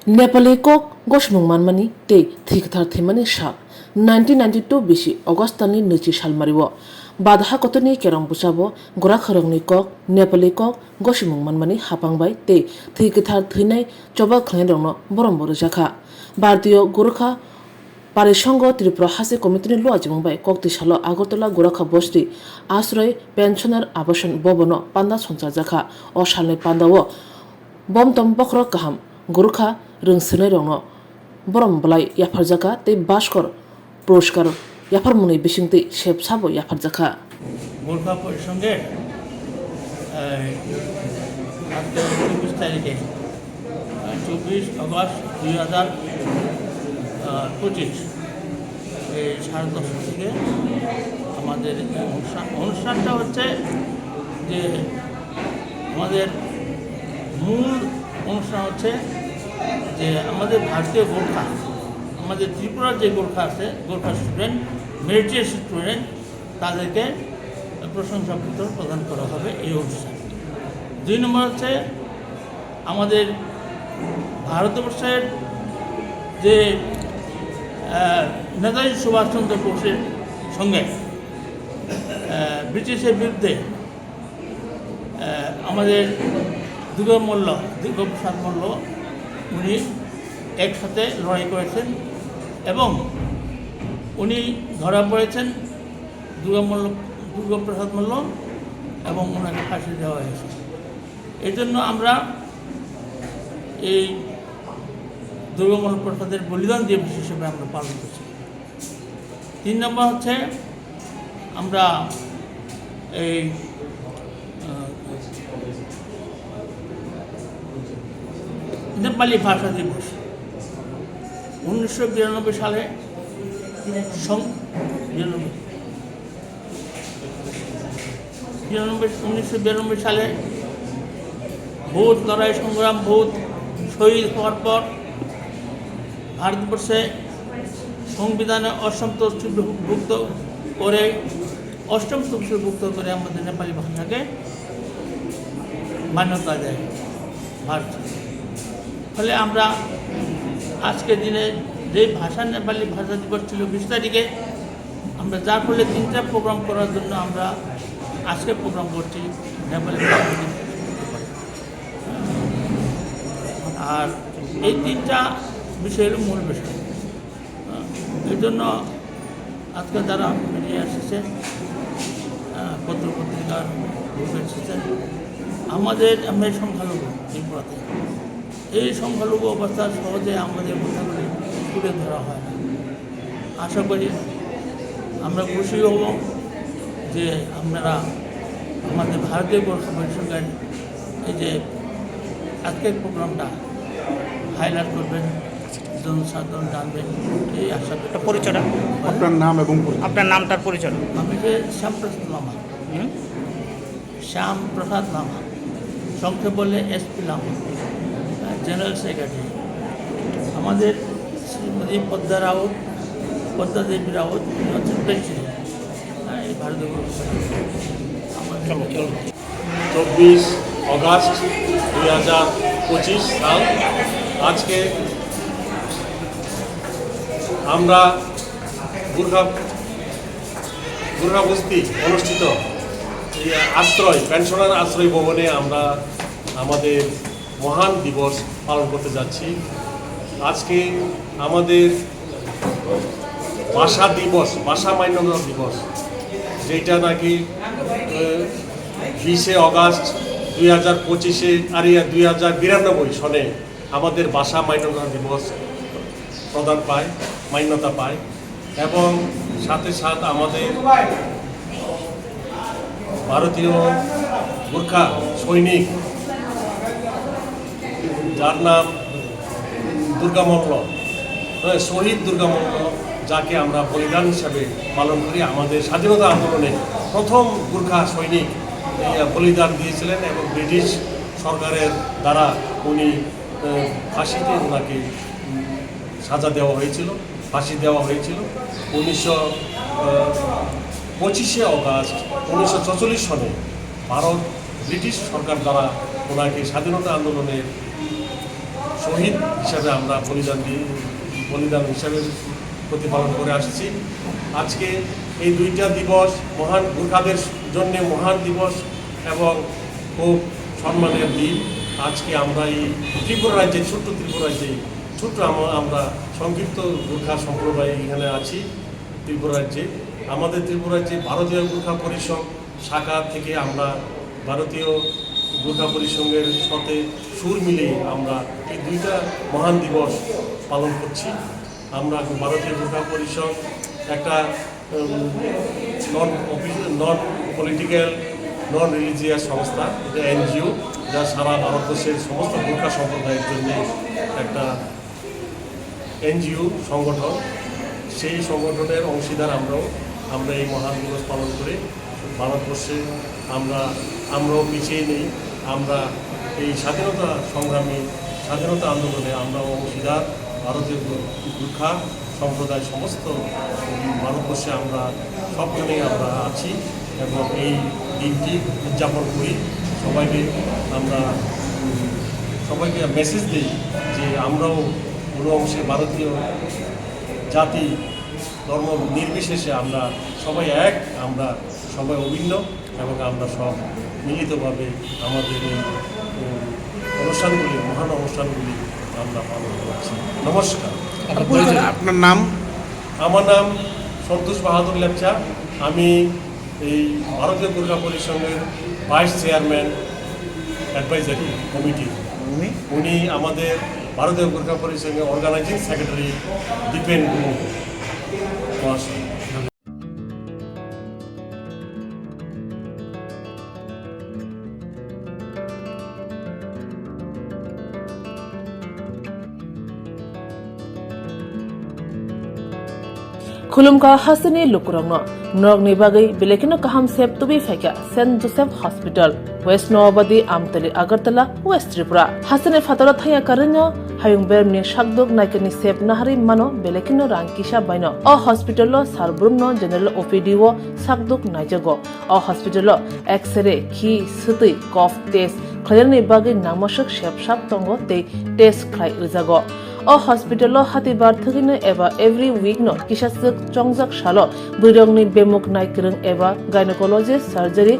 Nepali kok gosmung manmani te thikthar themani sak 1992 bisi Augustani nichi salmaribo badha kotoni kerong busabo gora kharongni kok Nepali kok gosmung manmani hapangbai te thikthar thinai choba khleng rongno borombo jakha Bharatiya Gorkha Parishango Tripura Hase Komitini lo ajibongbai kokti salo Agartala Gorakha Bosti Asroy Pensioner Abasan Bobono Panda Sonsa jakha o salni pandao bomtom bokrok kaham Gorkha rungsene rongno borom blai yafarjaka te baskor পুরস্কার yafarmuni bisingte shepsabo yafarjaka Gorkha পরিসংঘের আজকে 24 তারিখে 24 August 2025 এই 10:30 থেকে আমাদের অনুষ্ঠানটা হচ্ছে যে আমাদের মূল অনুষ্ঠান হচ্ছে যে আমাদের ভারতীয় গোর্খা আমাদের ত্রিপুরার যে গোর্খা আছে গোর্খা স্টুডেন্ট মেরিটিয়াস স্টুডেন্ট তাদেরকে প্রশংসাপত্র প্রদান করা হবে এই অনুষ্ঠানে। 2 নম্বর হচ্ছে আমাদের ভারতবর্ষের যে নেতাজি সুভাষচন্দ্র বোসের সঙ্গে ব্রিটিশের বিরুদ্ধে আমাদের দুর্গাপ্রসাদ মল্ল উনি একসাথে লড়াই করেছেন এবং উনি ধরা পড়েছেন দুর্গাপ্রসাদ মল্ল এবং ওনাকে ফাঁসি দেওয়া হয়েছে। এই জন্য আমরা এই দুর্গামল্ল প্রসাদের বলিদান দিবস হিসেবে আমরা পালন করছি। 3 নম্বর হচ্ছে আমরা এই নেপালি ভাষা দিবস 1992 সালে 1992 সালে বহুত লড়াই সংগ্রাম বহুত শহীদ হওয়ার পর ভারতবর্ষে সংবিধানে অষ্টম তফসিলভুক্ত করে আমাদের নেপালি ভাষাকে মান্যতা দেয় ভারত। ফলে আমরা আজকের দিনে যে নেপালি ভাষা দিবস ছিল 20 তারিখে আমরা যার ফলে 3টা প্রোগ্রাম করার জন্য আমরা আজকে প্রোগ্রাম করছি নেপালি ভাষা দিবস। আর এই 3টা বিষয়ের মূল বিষয় এই জন্য আজকে যারা বেরিয়ে এসেছে পত্রিকার গ্রুপে এসেছেন আমরা সংখ্যালঘু ত্রিপুরাতে এই সংখ্যালঘু অবস্থা সহজে আমাদের কথাগুলি তুলে ধরা হয় না। আশা করি আমরা খুশি হব যে আপনারা আমাদের ভারতীয় গোর্খা পরিসংঘের এই যে আজকের প্রোগ্রামটা হাইলাইট করবেন, জনসাধারণ জানবেন এই আশা করি। পরিচয়টা আপনার নাম এবং আপনার নামটার পরিচয়। আমি যে শ্যামপ্রসাদ লামা সংক্ষেপ বললে এসপি লামা, জেনারেল সেক্রেটারি। আমাদের শ্রীমতী পদ্মা দেবী রাউত হচ্ছেন প্রেসিডেন্ট এই ভারতীয় গোর্খা। 24 আগস্ট 2025 সাল আজকে আমরা গোর্খা বস্তি অনুষ্ঠিত এই পেনশনার আশ্রয় ভবনে আমরা আমাদের মহান দিবস পালন করতে যাচ্ছি। আজকে আমাদের ভাষা মান্যতা দিবস, যেটা নাকি 20 আগস্ট 2025 আর 2092 সনে আমাদের ভাষা মান্যতা দিবস মান্যতা পায় এবং সাথে সাথে আমাদের ভারতীয় গোর্খা সৈনিক যার নাম দুর্গামল্ল, শহীদ দুর্গামল্ল, যাকে আমরা বলিদান হিসাবে পালন করি। আমাদের স্বাধীনতা আন্দোলনে প্রথম গোর্খা সৈনিক বলিদান দিয়েছিলেন এবং ব্রিটিশ সরকারের দ্বারা উনি ফাঁসিতে ওনাকে সাজা দেওয়া হয়েছিল, ফাঁসি দেওয়া হয়েছিল 25 আগস্ট 1946 সনে ব্রিটিশ সরকার দ্বারা ওনাকে স্বাধীনতা আন্দোলনের শহীদ হিসাবে আমরা বলিদান হিসাবে প্রতিপালন করে আসছি। আজকে এই দুইটা দিবস মহান গুর্খাদের জন্য মহান দিবস এবং খুব সম্মানের দিন। আজকে আমরা এই ত্রিপুরা রাজ্যে ছোট্ট ত্রিপুরা রাজ্যে আমরা সংক্ষিপ্ত গুর্খা সম্প্রদায় এখানে আছি ত্রিপুরা রাজ্যে। আমাদের ত্রিপুরা রাজ্যে ভারতীয় গুর্খা পরিষদ শাখা থেকে আমরা ভারতীয় গুর্খা পরিসংঘের সাথে সুর মিলিয়ে আমরা এই দুইটা মহান দিবস পালন করছি। আমরা ভারতীয় গুর্খা পরিষদ একটা নন পলিটিক্যাল নন রিলিজিয়াস সংস্থা, এটা এনজিও, যা সারা ভারতবর্ষের সমস্ত গুর্খা সম্প্রদায়ের জন্য একটা এনজিও সংগঠন। সেই সংগঠনের অংশীদার আমরা এই মহান দিবস পালন করে ভারতবর্ষে আমরাও পিছিয়ে নেই। আমরা এই স্বাধীনতা আন্দোলনে আমরা অংশীদার। ভারতীয় গুর্খা সম্প্রদায় সমস্ত ভারতবর্ষে আমরা সবখানেই আমরা আছি এবং এই দিনটি উদযাপন করি। সবাইকে মেসেজ দিই যে আমরাও কোনো অংশে ভারতীয় জাতি ধর্ম নির্বিশেষে আমরা সবাই এক, আমরা সবাই অভিন্ন এবং আমরা সব মিলিতভাবে আমাদের এই মহান অনুষ্ঠানগুলি আমরা পালন করছি। নমস্কার। আপনার নাম? আমার নাম সন্তোষ বাহাদুর লেপচা। আমি এই ভারতীয় গুর্খা পরিসংঘের ভাইস চেয়ারম্যান অ্যাডভাইজারি কমিটি। উনি আমাদের ভারতীয় গুর্খা পরিসংঘের অর্গানাইজিং সেক্রেটারি দীপেন গুরু মহাশয়। खुलुमका हासनी लुकुरंगनो नरगनि बागै बेलेकिनो काहाम सेब तुबि फाइका Saint Joseph hospital West Nowabadi Amtali Agartala West Tripura हासने फातरा थाया करन्यो हायुं बेरमनि शाकदुक नाइकनि सेब नाहारि मानो बेलेकिनो रांकिसा बायनो अ हॉस्पिटलो सारब्रुमनो जनरल ओपीडी वो शाकदुक नाइजगो अ हॉस्पिटलो एक्सरे खि सुतै कफ टेस्ट खयरनि बागै नामसक सेबसाब तंगो ते टेस्ट खाय रिजागो अ हॉस्पिटल हातिबार थगिनो एबा एवरी वीक नो किसासक चंगजाक सालो बुरंगनि बेमुक नायक्रं एबा गायनेकोलॉजिस्ट सर्जरी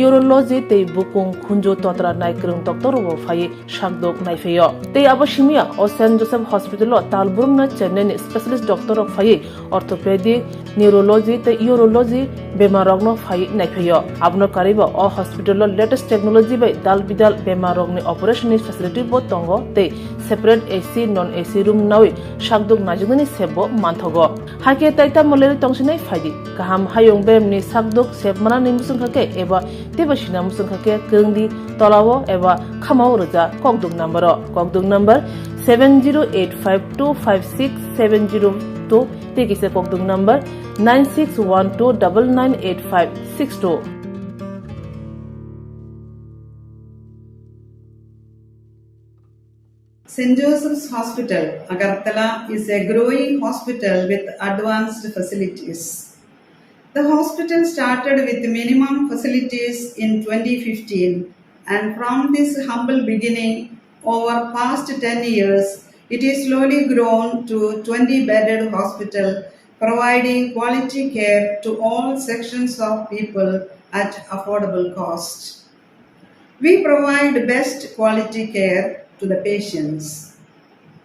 यूरोलॉजी ते बुकुं खुंजो तोत्रा नायक्रं डॉक्टर वो फाये शाकदोक नायफेयो ते आबशिमिया अ सेंट जोसेफ हॉस्पिटल तालबुरमना चेन्नई स्पेशलिस्ट डॉक्टर ऑफ फाये ऑर्थोपेडिक न्यूरोलॉजी ते यूरोलॉजी बेमारगनो फाये नायफेयो आबनो कारिबो अ हॉस्पिटल लेटेस्ट टेक्नोलॉजी बाय दाल बिदाल बेमारगनि ऑपरेशन फैसिलिटी बो तंगो ते separate AC non AC room नावे शाकदुक नाजुगनि सेबो मानथगो हाके ताइता मलेरि तंसिनाय फायदि गाहाम हायुं बेमनि शाकदुक सेबमाना निमुसुंखाके एबा तेबसिना मुसुंखाके केंगदि तलावो एबा खामाव रजा ककदुक number 7085256702 तेकिसे ककदुक number 9612998562। St. Joseph's Hospital, Agartala is a growing hospital with advanced facilities. The hospital started with minimum facilities in 2015, and from this humble beginning, over past 10 years, it is slowly grown to 20-bedded hospital, providing quality care to all sections of people at affordable cost. We provide best quality care to the patients.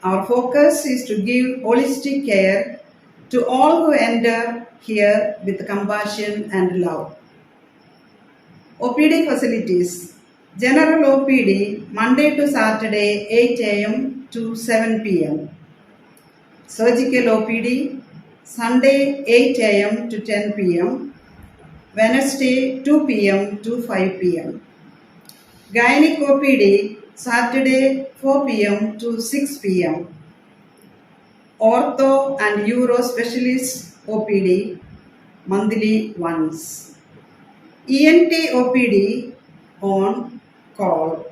Our focus is to give holistic care to all who enter here with compassion and love. OPD facilities. General OPD Monday to Saturday 8 a.m. to 7 p.m. Surgical OPD Sunday 8 a.m. to 10 p.m. Wednesday 2 p.m. to 5 p.m. Gynec OPD Saturday 4 p.m. to 6 p.m. Ortho and Uro Specialist OPD monthly once. ENT OPD on call.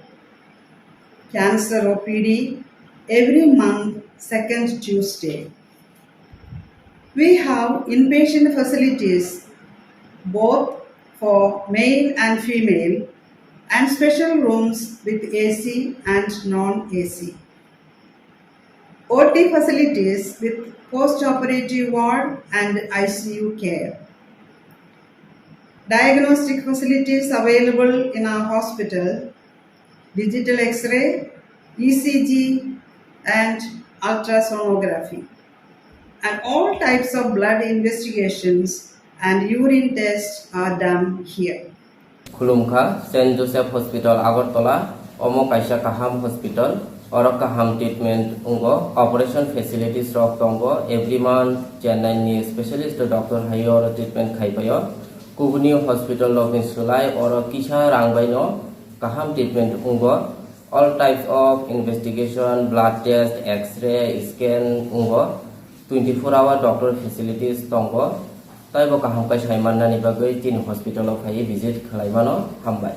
Cancer OPD every month second Tuesday. We have inpatient facilities both for male and female and special rooms with AC and non-AC. OT facilities with post-operative ward and ICU care. Diagnostic facilities available in our hospital: digital X-ray, ECG, and ultrasonography. And all types of blood investigations and urine tests are done here. खुलुमखा Saint Joseph hospital Agartala अमो काइसा काहाम hospital और काहाम treatment उंगो operation facilities रॉक तंगो every month Chennai नि स्पेशलिस्ट डॉक्टर हायो और ट्रीटमेंट खाइपायो कुबुनी हॉस्पिटल लॉगिन सुलाई और किसा रांगबाइनो काहाम ट्रीटमेंट उंगो all types of investigation blood test x-ray scan उंगो 24-hour doctor facilities तंगो ताइबो काहाम काइसा माननानि बागै तीन हॉस्पिटल फाइ विजिट खालायमानो हामबाय।